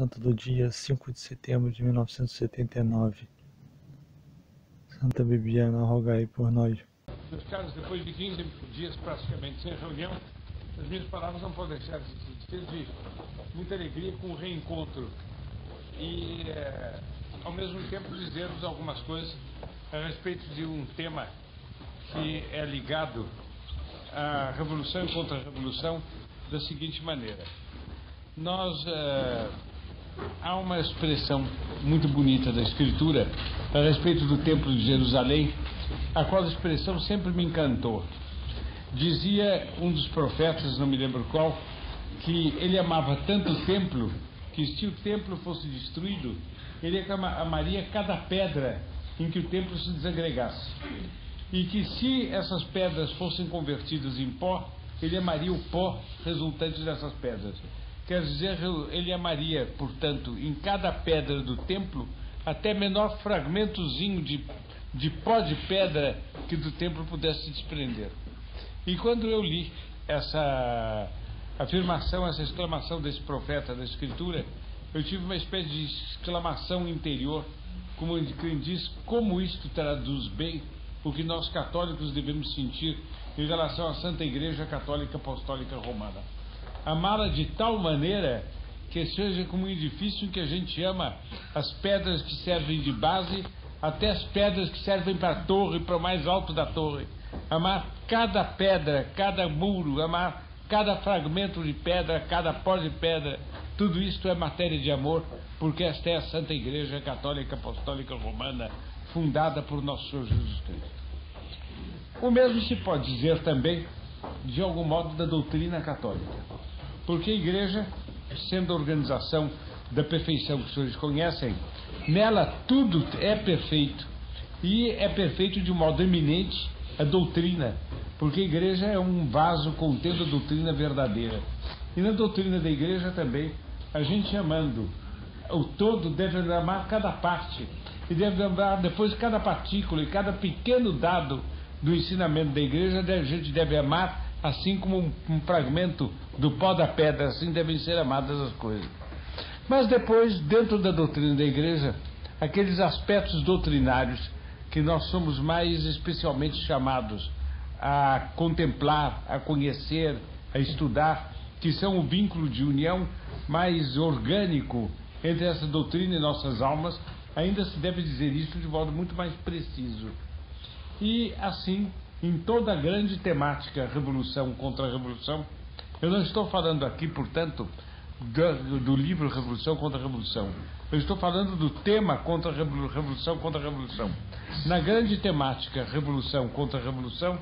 Santo do dia 5 de setembro de 1979. Santa Bibiana, rogai por nós. Meus caros, depois de 15 dias praticamente sem reunião, as minhas palavras não podem deixar de ser de muita alegria com o reencontro e, ao mesmo tempo, dizermos algumas coisas a respeito de um tema que é ligado à revolução e contra-revolução da seguinte maneira. Há uma expressão muito bonita da Escritura a respeito do Templo de Jerusalém, a qual expressão sempre me encantou. Dizia um dos profetas, não me lembro qual, que ele amava tanto o templo que, se o templo fosse destruído, ele amaria cada pedra em que o templo se desagregasse. E que, se essas pedras fossem convertidas em pó, ele amaria o pó resultante dessas pedras. Quer dizer, ele amaria, portanto, em cada pedra do templo, até menor fragmentozinho de pó de pedra que do templo pudesse se desprender. E quando eu li essa afirmação, essa exclamação desse profeta da Escritura, eu tive uma espécie de exclamação interior, como quem diz como isto traduz bem o que nós católicos devemos sentir em relação à Santa Igreja Católica Apostólica Romana. Amá-la de tal maneira que seja como um edifício em que a gente ama as pedras que servem de base até as pedras que servem para a torre, para o mais alto da torre. Amar cada pedra, cada muro, amar cada fragmento de pedra, cada pó de pedra. Tudo isto é matéria de amor, porque esta é a Santa Igreja Católica Apostólica Romana, fundada por nosso Senhor Jesus Cristo. O mesmo se pode dizer também, de algum modo, da doutrina católica. Porque a Igreja, sendo a organização da perfeição que os senhores conhecem, nela tudo é perfeito. E é perfeito de um modo eminente a doutrina, porque a Igreja é um vaso contendo a doutrina verdadeira. E na doutrina da Igreja também, a gente amando o todo deve amar cada parte, e deve amar depois cada partícula e cada pequeno dado do ensinamento da Igreja, a gente deve amar assim como um fragmento do pó da pedra, assim devem ser amadas as coisas. Mas depois, dentro da doutrina da Igreja, aqueles aspectos doutrinários que nós somos mais especialmente chamados a contemplar, a conhecer, a estudar, que são o vínculo de união mais orgânico entre essa doutrina e nossas almas, ainda se deve dizer isso de modo muito mais preciso. E assim, em toda a grande temática revolução contra a revolução, eu não estou falando aqui, portanto, do livro Revolução contra a Revolução. Eu estou falando do tema contra a revolução contra a revolução. Na grande temática revolução contra a revolução,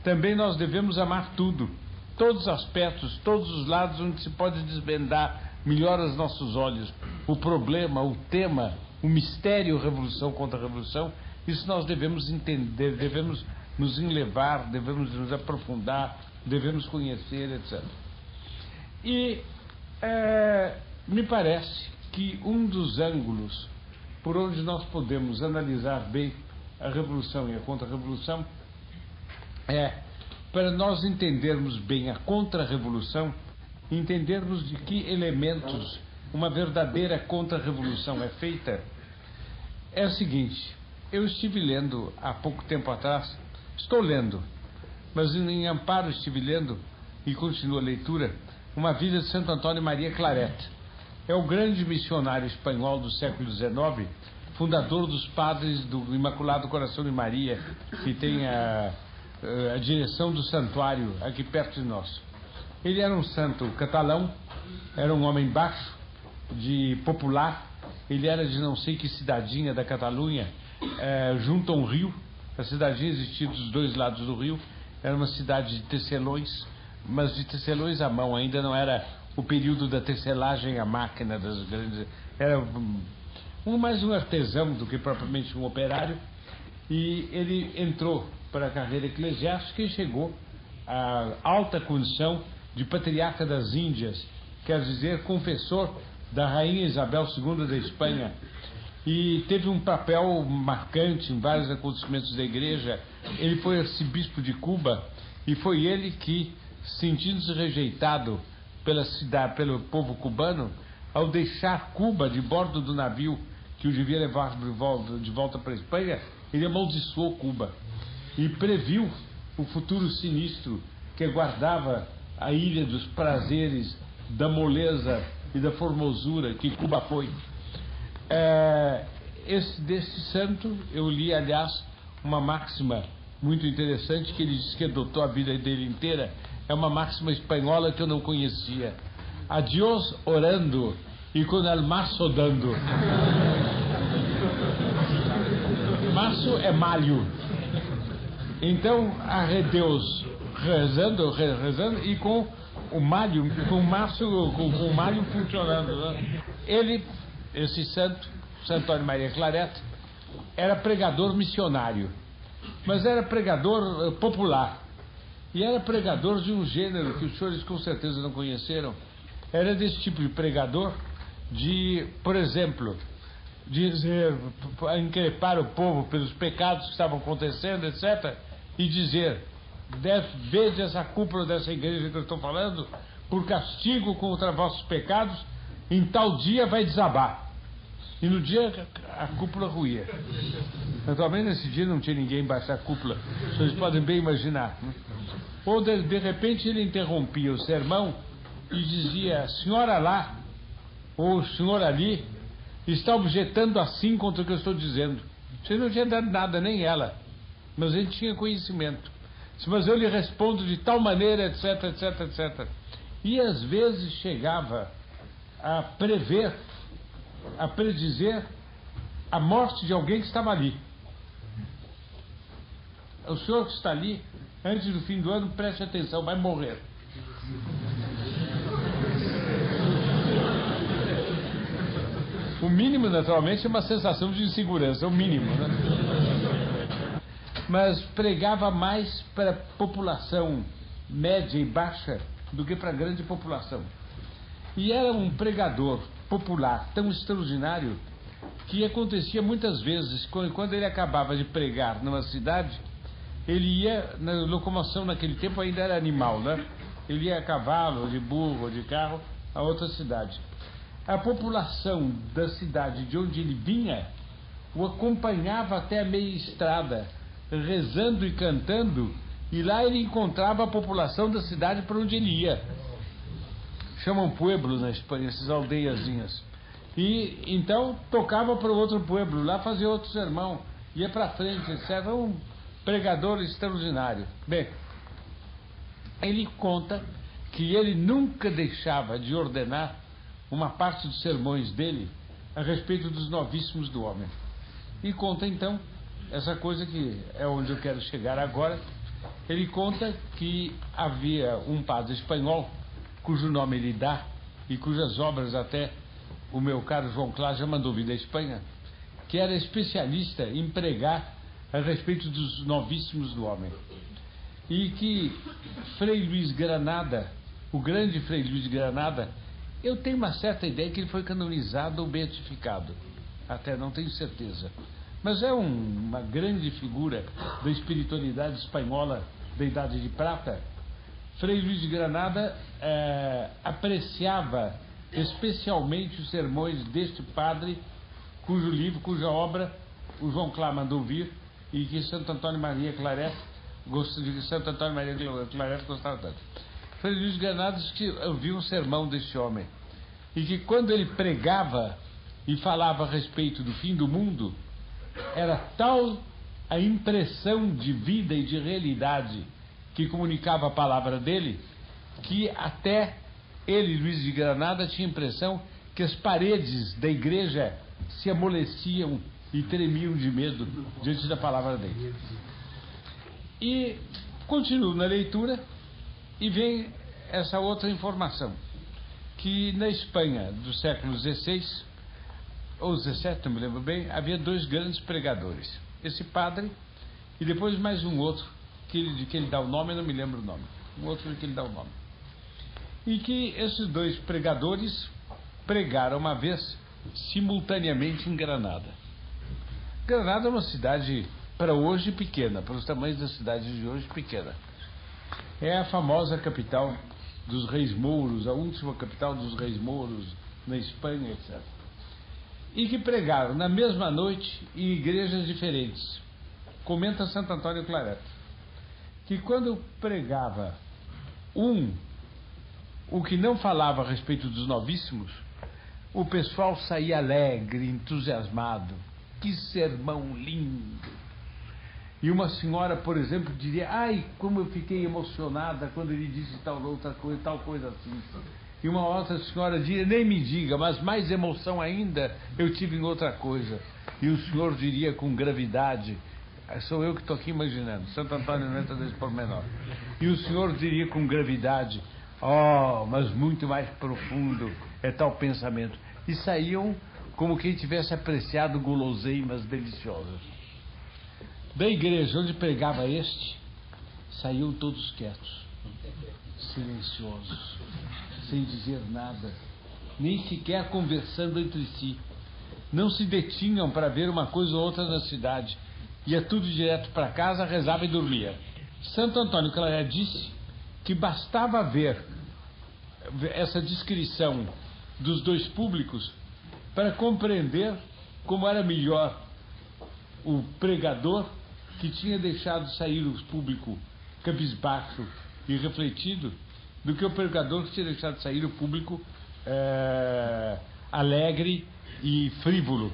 também nós devemos amar tudo, todos os aspectos, todos os lados onde se pode desvendar melhor aos nossos olhos o problema, o tema, o mistério revolução contra a revolução. Isso nós devemos entender, devemos nos enlevar, devemos nos aprofundar, devemos conhecer, etc. E me parece que um dos ângulos por onde nós podemos analisar bem a revolução e a contra-revolução é para nós entendermos bem a contra-revolução, entendermos de que elementos uma verdadeira contra-revolução é feita. É o seguinte: eu estive lendo há pouco tempo atrás, estou lendo, mas em amparo estive lendo e continuo a leitura, uma vida de Santo Antônio Maria Claret. É o grande missionário espanhol do século XIX, fundador dos padres do Imaculado Coração de Maria, que tem a direção do santuário aqui perto de nós. Ele era um santo catalão, era um homem baixo, de popular, ele era de não sei que cidadinha da Catalunha, junto a um rio. A cidadinha existia dos dois lados do rio, era uma cidade de tecelões, mas de tecelões à mão, ainda não era o período da tecelagem à máquina das grandes, era mais um artesão do que propriamente um operário. E ele entrou para a carreira eclesiástica e chegou à alta condição de patriarca das Índias, quer dizer, confessor da rainha Isabel II da Espanha, e teve um papel marcante em vários acontecimentos da Igreja. Ele foi arcebispo de Cuba, e foi ele que, sentindo-se rejeitado pela cidade, pelo povo cubano, ao deixar Cuba de bordo do navio que o devia levar de volta para a Espanha, ele amaldiçoou Cuba e previu o futuro sinistro que aguardava a ilha dos prazeres, da moleza e da formosura que Cuba foi. Desse santo eu li, aliás, uma máxima muito interessante que ele disse que adotou a vida dele inteira. É uma máxima espanhola que eu não conhecia: a Dios orando e con el maço dando. Maço é malho. Então, a Deus rezando e com o malho, com o malho funcionando, né? Esse santo, Santo Antônio Maria Claret, era pregador missionário, mas era pregador popular, e era pregador de um gênero que os senhores com certeza não conheceram. Era desse tipo de pregador de, por exemplo, dizer, increpar o povo pelos pecados que estavam acontecendo, etc., e dizer: veja essa cúpula dessa igreja que eu estou falando, por castigo contra vossos pecados, em tal dia vai desabar. E no dia a cúpula ruía. Naturalmente nesse dia não tinha ninguém embaixo da cúpula, vocês podem bem imaginar, né? Ou de repente ele interrompia o sermão e dizia: a senhora lá, ou o senhor ali, está objetando assim contra o que eu estou dizendo. Você não tinha dado nada, nem ela, mas ele tinha conhecimento. Mas eu lhe respondo de tal maneira, etc, etc, etc. E às vezes chegava a prever, a predizer a morte de alguém que estava ali. O senhor que está ali, antes do fim do ano, preste atenção, vai morrer. O mínimo, naturalmente, é uma sensação de insegurança, o mínimo, né? Mas pregava mais para a população média e baixa do que para a grande população. E era um pregador popular tão extraordinário que acontecia muitas vezes, quando ele acabava de pregar numa cidade, ele ia, na locomoção naquele tempo ainda era animal, né? Ele ia a cavalo, de burro, ou de carro, a outra cidade. A população da cidade de onde ele vinha o acompanhava até a meia estrada, rezando e cantando, e lá ele encontrava a população da cidade para onde ele ia. Chamam pueblos na Espanha, essas aldeiazinhas. E então tocava para o outro pueblo, lá fazia outro sermão, ia para frente, etc. Um pregador extraordinário. Bem, ele conta que ele nunca deixava de ordenar uma parte dos sermões dele a respeito dos novíssimos do homem. E conta então essa coisa que é onde eu quero chegar agora. Ele conta que havia um padre espanhol, cujo nome ele dá e cujas obras até o meu caro João Clá já mandou vir da Espanha, que era especialista em pregar a respeito dos novíssimos do homem. E que Frei Luís Granada, o grande Frei Luís Granada, eu tenho uma certa ideia que ele foi canonizado ou beatificado, até não tenho certeza, mas é uma grande figura da espiritualidade espanhola da Idade de Prata. Frei Luís de Granada apreciava especialmente os sermões deste padre, cujo livro, cuja obra o João Clá mandou vir, e que Santo Antônio Maria Claret gostava tanto. Frei Luís de Granada disse que ouviu um sermão deste homem, e que quando ele pregava e falava a respeito do fim do mundo, era tal a impressão de vida e de realidade que comunicava a palavra dele, que até ele, Luís de Granada, tinha a impressão que as paredes da igreja se amoleciam e tremiam de medo diante da palavra dele. E continuo na leitura e vem essa outra informação, que na Espanha do século XVI ou XVII, não me lembro bem, havia dois grandes pregadores, esse padre e depois mais um outro de que ele dá o nome, eu não me lembro o nome, um outro de que ele dá o nome, e que esses dois pregadores pregaram uma vez simultaneamente em Granada. Granada é uma cidade para hoje pequena, para os tamanhos das cidades de hoje pequena. É a famosa capital dos reis mouros, a última capital dos reis mouros na Espanha, etc. E que pregaram na mesma noite em igrejas diferentes. Comenta Santo Antônio Claret, que quando pregava o que não falava a respeito dos novíssimos, o pessoal saía alegre, entusiasmado. Que sermão lindo! E uma senhora, por exemplo, diria: ai, como eu fiquei emocionada quando ele disse tal outra coisa, tal coisa assim. E uma outra senhora diria: nem me diga, mas mais emoção ainda eu tive em outra coisa. E o senhor diria com gravidade, sou eu que estou aqui imaginando, Santo Antônio não entra nesse pormenor. E o senhor diria com gravidade: oh, mas muito mais profundo é tal pensamento. E saíam como quem tivesse apreciado guloseimas deliciosas. Da igreja onde pregava este, saíam todos quietos, silenciosos, sem dizer nada, nem sequer conversando entre si. Não se detinham para ver uma coisa ou outra na cidade. Ia tudo direto para casa, rezava e dormia. Santo Antônio Claret disse que bastava ver essa descrição dos dois públicos para compreender como era melhor o pregador que tinha deixado sair o público cabisbaixo e refletido, do que o pregador que tinha deixado sair o público alegre e frívolo.